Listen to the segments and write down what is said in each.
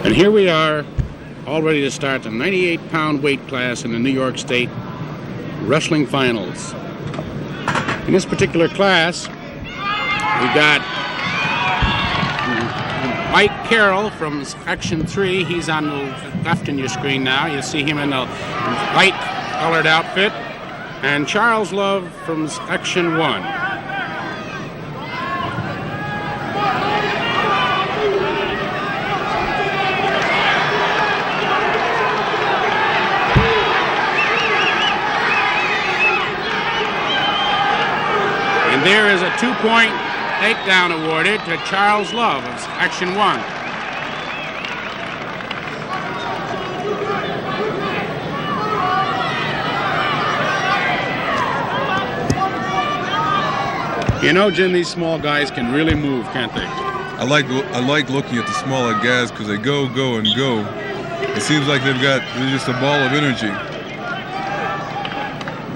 And here we are, all ready to start the 98-pound weight class in the New York State Wrestling Finals. In this particular class, we got Mike Carroll from Section 3. He's on the left in your screen now. You see him in a light-colored outfit. And Charles Love from Section 1. And there is a 2-point takedown awarded to Charles Love of Section 1. You know, Jim, these small guys can really move, can't they? I like looking at the smaller guys because they go, and go. It seems like they're just a ball of energy.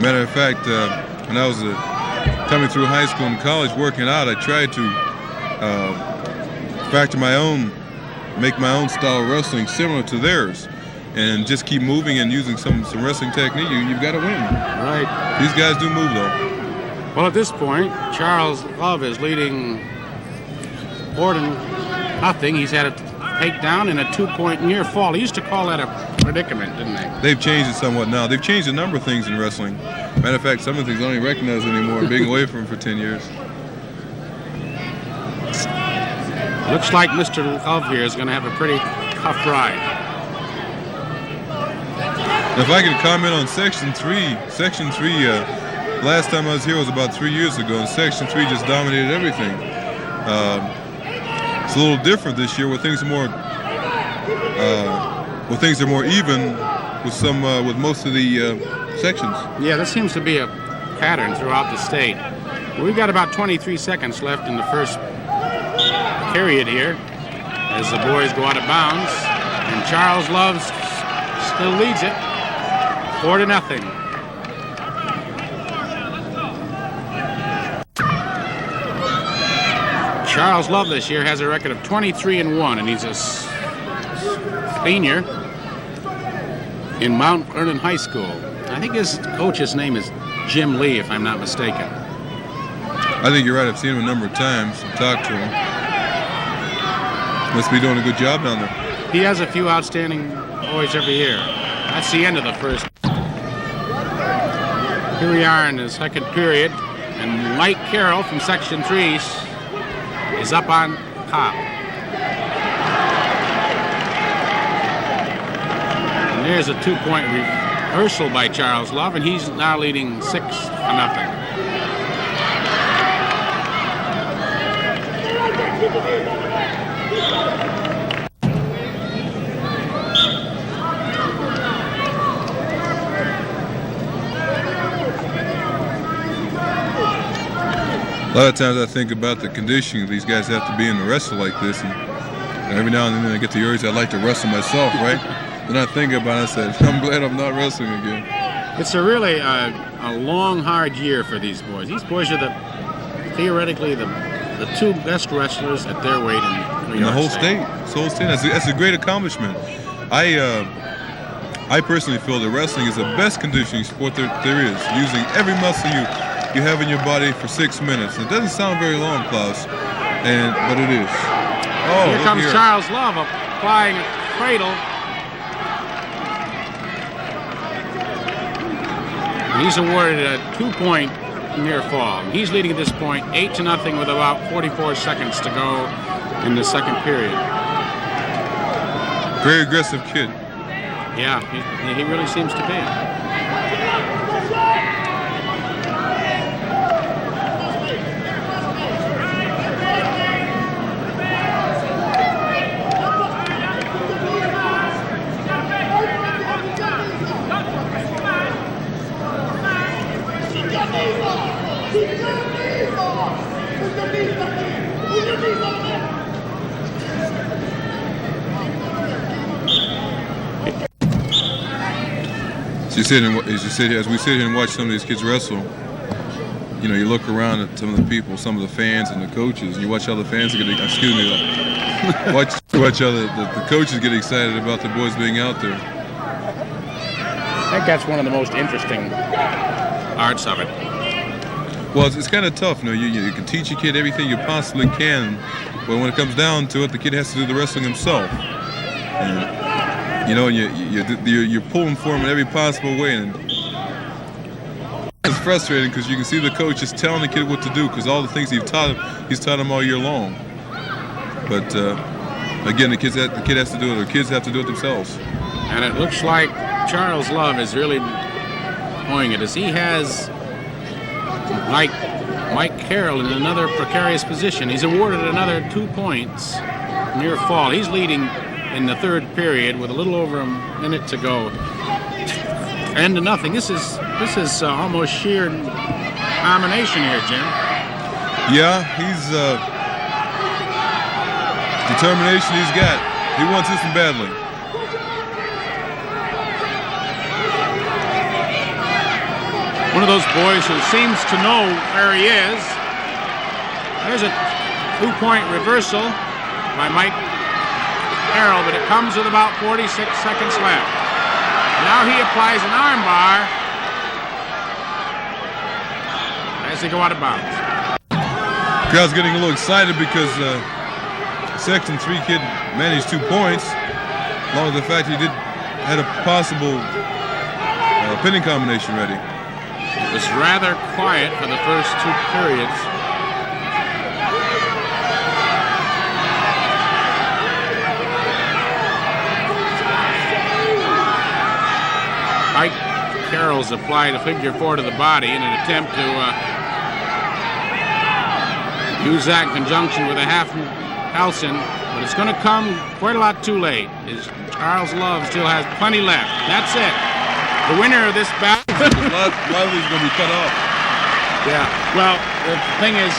Matter of fact, when I was coming through high school and college working out, I tried to make my own style of wrestling similar to theirs, and just keep moving and using some wrestling technique. You've got to win. Right. These guys do move though. Well, at this point, Charles Love is leading 4-0. He's had a takedown and a 2-point near fall. He used to call that a predicament, didn't they? They've changed it somewhat now. They've changed a number of things in wrestling. Matter of fact, some of the things I don't even recognize anymore, being away from them for 10 years. Looks like Mr. Love here is going to have a pretty tough ride. If I could comment on Section 3, last time I was here was about 3 years ago, and Section 3 just dominated everything. It's a little different this year, where things are more even with most of the sections. Yeah, this seems to be a pattern throughout the state. We've got about 23 seconds left in the first period here as the boys go out of bounds, and Charles Love still leads it 4-0. Charles Love this year has a record of 23-1, and he's a senior in Mount Vernon High School. I think his coach's name is Jim Lee, if I'm not mistaken. I think you're right. I've seen him a number of times and talked to him. Must be doing a good job down there. He has a few outstanding boys every year. That's the end of the first. Here we are in the second period, and Mike Carroll from Section 3 is up on top. And there's a 2-point reversal by Charles Love, and he's now leading 6-0. A lot of times I think about the conditioning these guys have to be in to wrestle like this, and every now and then I get the urge I'd like to wrestle myself, right? Then I think about it, I said, I'm glad I'm not wrestling again. It's a long, hard year for these boys. These boys are theoretically the two best wrestlers at their weight in the whole state. That's a great accomplishment. I personally feel that wrestling is the best conditioning sport there is, using every muscle you have in your body for 6 minutes. It doesn't sound very long, Klaus, but it is. Oh, here comes Charles Love applying a cradle. He's awarded a 2-point near fall. He's leading at this point 8-0 with about 44 seconds to go in the second period. Very aggressive kid. Yeah, he really seems to be. As we sit here and watch some of these kids wrestle, you know, you look around at some of the people, some of the fans and the coaches, and you watch how the fans are getting, watch Watch how the coaches get excited about the boys being out there. I think that's one of the most interesting parts of it. Well, it's kind of tough. You can teach a kid everything you possibly can, but when it comes down to it, the kid has to do the wrestling himself. And, you're pulling for him in every possible way, and it's frustrating because you can see the coach just telling the kid what to do because all the things he's taught him all year long. But again, the kid has to do it, or kids have to do it themselves. And it looks like Charles Love is really doing it, as he has, like Mike Carroll, in another precarious position. He's awarded another 2 points near fall. He's leading in the third period with a little over a minute to go. And to nothing. This is almost sheer domination here, Jim. Yeah, he's determination he's got. He wants this one badly. One of those boys who seems to know where he is. There's a 2-point reversal by Mike Carroll, but it comes with about 46 seconds left. Now he applies an armbar as they go out of bounds. Crowd's getting a little excited because Section 3 kid managed 2 points, along with the fact he had a possible pinning combination ready. It was rather quiet for the first 2 periods. Mike Carroll's applied a figure 4 to the body in an attempt to use that in conjunction with a half Nelson, but it's going to come quite a lot too late. Charles Love still has plenty left. That's it. The winner of this battle. Lively's going to be cut off. Yeah. Well, the thing is,